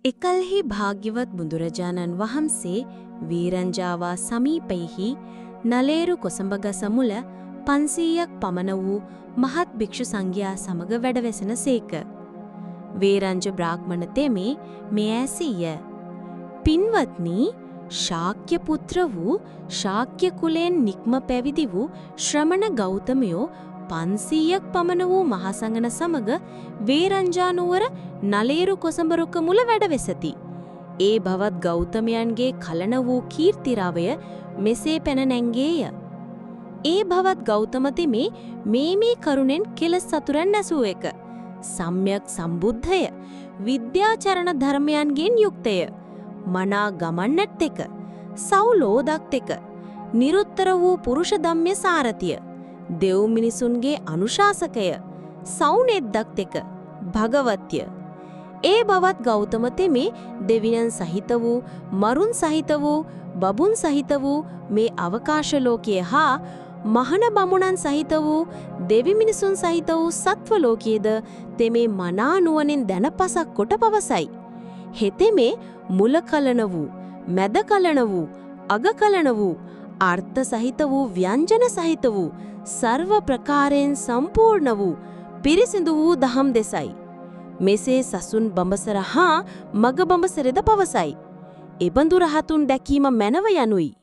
එකල්හි භාග්‍යවත් බුදුරජාණන් වහන්සේ වීරංජාවා සමීපයෙහි නලේරු කොසඹගස මුල 500ක් පමණ වූ මහත් භික්ෂු සංඝයා සමග වැඩවෙසෙන සේක. වේරංජ බ්‍රාහ්මණ තෙමේ මේ ඇසීය. පින්වත්නි, ශාක්‍ය පුත්‍ර වූ ශාක්‍ය කුලයෙන් නික්ම පැවිදි වූ ශ්‍රමණ ගෞතමයෝ 500ක් පමණ වූ මහසඟන සමග වේරංජානුවර නලේරු කොසඹරුක මුල වැඩවෙසති. ඒ බවත් ගෞතමයන්ගේ කලන වූ කීර්තිරාවය මෙසේ පැන නැංගේය. ඒ බවත් ගෞතමතෙමේ මේ කරුණෙන් කෙලස් සතුරන් නැසූ එක. සම්්‍යක් සම්බුද්ධය, විද්‍යාචරණ ධර්මයන්ගෙන් යුක්තය, මනා ගමන්නත් එක, සෞලෝදක්ත් එක, නිරුත්තර වූ පුරුෂ ධම්ම්‍ය සාරතිය, දෙව් මිනිසුන්ගේ අනුශාසකය, සෞනෙද්දක්ත් එක, භගවත්ය. ඒ බවත් ගෞතම තෙමේ දෙවියන් සහිත වූ, මරුන් සහිත වූ, බබුන් සහිත වූ මේ අවකාශ ලෝකයේ හා මහන බමුණන් සහිත වූ, දෙවි මිනිසුන් සහිත වූ සත්ව ලෝකයේද තෙමේ මනා නුවණින් දැනපසක් කොට පවසයි. හෙතෙමේ මුල කලන වූ, මැද කලන වූ, අග කලන වූ, අර්ථ සහිත වූ, ව්‍යංජන සහිත වූ, සර්ව ප්‍රකාරයෙන් සම්පූර්ණ වූ, පිරිසිදු වූ දහම් දෙසයි. මෙසේ සසුන් බඹසර හා මග බඹසරද පවසයි. එබඳු රහතුන් දැකීම මැනව යනුයි.